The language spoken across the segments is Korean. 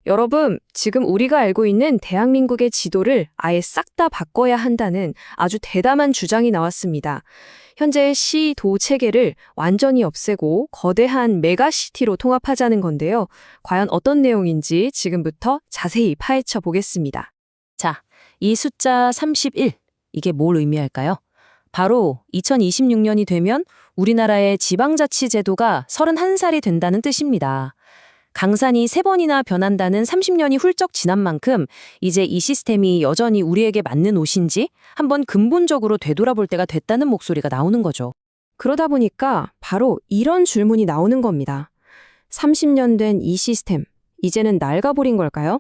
여러분, 지금 우리가 알고 있는 대한민국의 지도를 아예 싹 다 바꿔야 한다는 아주 대담한 주장이 나왔습니다. 현재의 시, 도 체계를 완전히 없애고 거대한 메가시티로 통합하자는 건데요. 과연 어떤 내용인지 지금부터 자세히 파헤쳐 보겠습니다. 자, 이 숫자 31, 이게 뭘 의미할까요? 바로 2026년이 되면 우리나라의 지방자치제도가 31살이 된다는 뜻입니다. 강산이 3번이나 변한다는 30년이 훌쩍 지난 만큼 이제 이 시스템이 여전히 우리에게 맞는 옷인지 한번 근본적으로 되돌아볼 때가 됐다는 목소리가 나오는 거죠. 그러다 보니까 바로 이런 질문이 나오는 겁니다. 30년 된 이 시스템, 이제는 낡아버린 걸까요?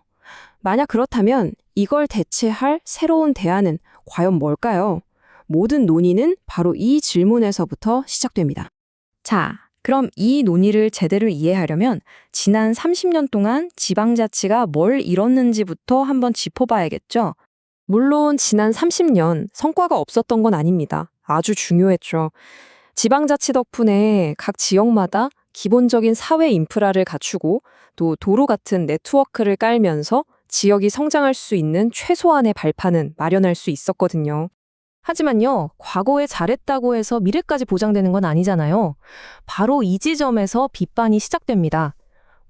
만약 그렇다면 이걸 대체할 새로운 대안은 과연 뭘까요? 모든 논의는 바로 이 질문에서부터 시작됩니다. 자, 그럼 이 논의를 제대로 이해하려면 지난 30년 동안 지방자치가 뭘 이뤘는지부터 한번 짚어봐야겠죠? 물론 지난 30년 성과가 없었던 건 아닙니다. 아주 중요했죠. 지방자치 덕분에 각 지역마다 기본적인 사회 인프라를 갖추고 또 도로 같은 네트워크를 깔면서 지역이 성장할 수 있는 최소한의 발판은 마련할 수 있었거든요. 하지만요, 과거에 잘했다고 해서 미래까지 보장되는 건 아니잖아요. 바로 이 지점에서 비판이 시작됩니다.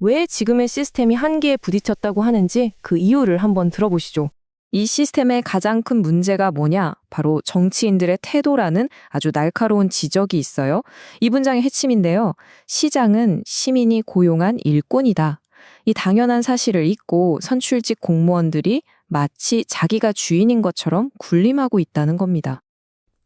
왜 지금의 시스템이 한계에 부딪혔다고 하는지 그 이유를 한번 들어보시죠. 이 시스템의 가장 큰 문제가 뭐냐? 바로 정치인들의 태도라는 아주 날카로운 지적이 있어요. 이 문장의 핵심인데요. 시장은 시민이 고용한 일꾼이다. 이 당연한 사실을 잊고 선출직 공무원들이 마치 자기가 주인인 것처럼 군림하고 있다는 겁니다.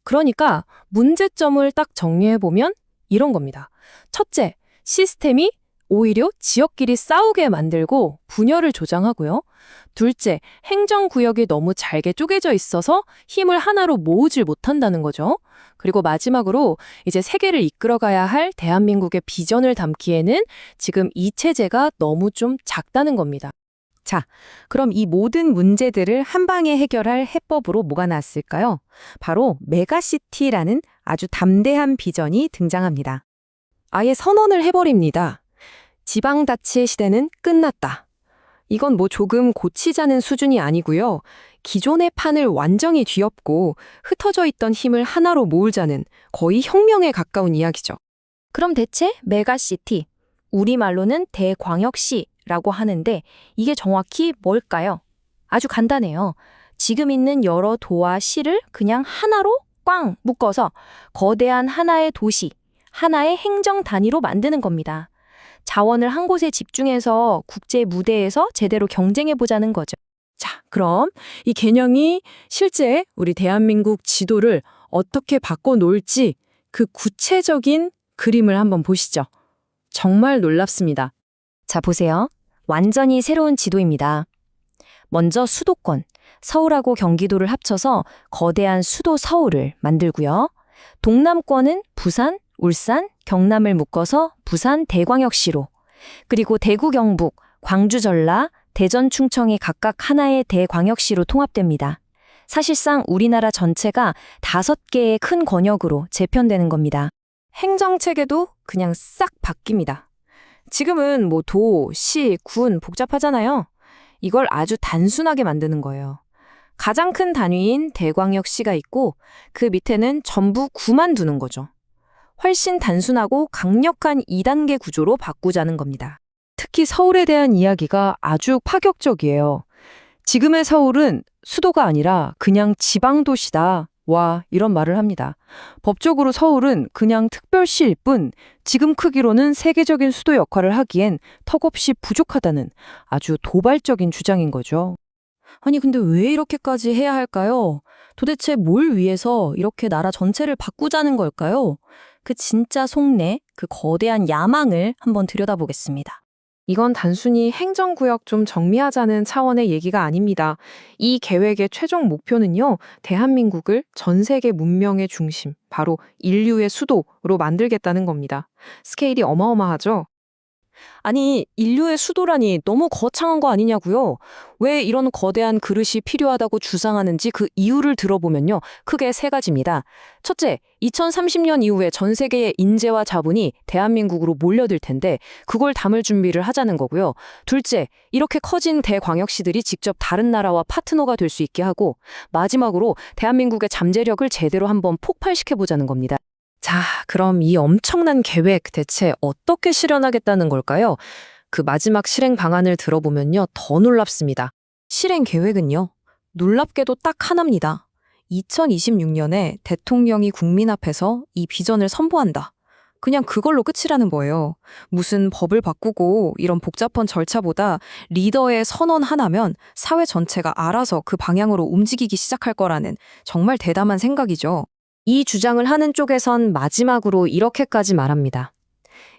그러니까 문제점을 딱 정리해보면 이런 겁니다. 첫째, 시스템이 오히려 지역끼리 싸우게 만들고 분열을 조장하고요. 둘째, 행정구역이 너무 잘게 쪼개져 있어서 힘을 하나로 모으질 못한다는 거죠. 그리고 마지막으로 이제 세계를 이끌어가야 할 대한민국의 비전을 담기에는 지금 이 체제가 너무 좀 작다는 겁니다. 자, 그럼 이 모든 문제들을 한 방에 해결할 해법으로 뭐가 나왔을까요? 바로 메가시티라는 아주 담대한 비전이 등장합니다. 아예 선언을 해버립니다. 지방자치의 시대는 끝났다. 이건 뭐 조금 고치자는 수준이 아니고요. 기존의 판을 완전히 뒤엎고 흩어져 있던 힘을 하나로 모으자는 거의 혁명에 가까운 이야기죠. 그럼 대체 메가시티, 우리말로는 대광역시라고 하는데 이게 정확히 뭘까요? 아주 간단해요. 지금 있는 여러 도와 시를 그냥 하나로 꽝 묶어서 거대한 하나의 도시, 하나의 행정 단위로 만드는 겁니다. 자원을 한 곳에 집중해서 국제 무대에서 제대로 경쟁해보자는 거죠. 자, 그럼 이 개념이 실제 우리 대한민국 지도를 어떻게 바꿔놓을지 그 구체적인 그림을 한번 보시죠. 정말 놀랍습니다. 자, 보세요. 완전히 새로운 지도입니다. 먼저 수도권, 서울하고 경기도를 합쳐서 거대한 수도 서울을 만들고요. 동남권은 부산, 울산, 경남을 묶어서 부산 대광역시로, 그리고 대구 경북, 광주 전라, 대전 충청이 각각 하나의 대광역시로 통합됩니다. 사실상 우리나라 전체가 5개의 큰 권역으로 재편되는 겁니다. 행정체계도 그냥 싹 바뀝니다. 지금은 뭐 도, 시, 군 복잡하잖아요. 이걸 아주 단순하게 만드는 거예요. 가장 큰 단위인 대광역시가 있고 그 밑에는 전부 구만 두는 거죠. 훨씬 단순하고 강력한 2단계 구조로 바꾸자는 겁니다. 특히 서울에 대한 이야기가 아주 파격적이에요. 지금의 서울은 수도가 아니라 그냥 지방도시다. 와, 이런 말을 합니다. 법적으로 서울은 그냥 특별시일 뿐 지금 크기로는 세계적인 수도 역할을 하기엔 턱없이 부족하다는 아주 도발적인 주장인 거죠. 아니, 근데 왜 이렇게까지 해야 할까요? 도대체 뭘 위해서 이렇게 나라 전체를 바꾸자는 걸까요? 그 진짜 속내, 그 거대한 야망을 한번 들여다보겠습니다. 이건 단순히 행정구역 좀 정리하자는 차원의 얘기가 아닙니다. 이 계획의 최종 목표는요, 대한민국을 전 세계 문명의 중심, 바로 인류의 수도로 만들겠다는 겁니다. 스케일이 어마어마하죠? 아니, 인류의 수도라니 너무 거창한 거 아니냐고요? 왜 이런 거대한 그릇이 필요하다고 주장하는지 그 이유를 들어보면요. 크게 세 가지입니다. 첫째, 2030년 이후에 전 세계의 인재와 자본이 대한민국으로 몰려들 텐데 그걸 담을 준비를 하자는 거고요. 둘째, 이렇게 커진 대광역시들이 직접 다른 나라와 파트너가 될 수 있게 하고 마지막으로 대한민국의 잠재력을 제대로 한번 폭발시켜보자는 겁니다. 자, 그럼 이 엄청난 계획 대체 어떻게 실현하겠다는 걸까요? 그 마지막 실행 방안을 들어보면요, 더 놀랍습니다. 실행 계획은요, 놀랍게도 딱 하나입니다. 2026년에 대통령이 국민 앞에서 이 비전을 선보한다. 그냥 그걸로 끝이라는 거예요. 무슨 법을 바꾸고 이런 복잡한 절차보다 리더의 선언 하나면 사회 전체가 알아서 그 방향으로 움직이기 시작할 거라는 정말 대담한 생각이죠. 이 주장을 하는 쪽에선 마지막으로 이렇게까지 말합니다.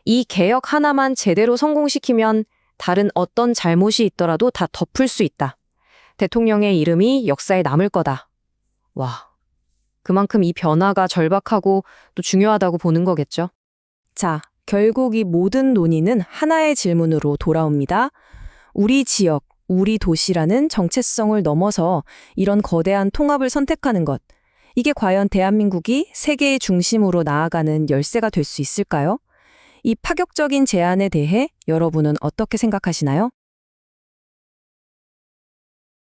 이 개혁 하나만 제대로 성공시키면 다른 어떤 잘못이 있더라도 다 덮을 수 있다. 대통령의 이름이 역사에 남을 거다. 와, 그만큼 이 변화가 절박하고 또 중요하다고 보는 거겠죠. 자, 결국 이 모든 논의는 하나의 질문으로 돌아옵니다. 우리 지역, 우리 도시라는 정체성을 넘어서 이런 거대한 통합을 선택하는 것. 이게 과연 대한민국이 세계의 중심으로 나아가는 열쇠가 될 수 있을까요? 이 파격적인 제안에 대해 여러분은 어떻게 생각하시나요?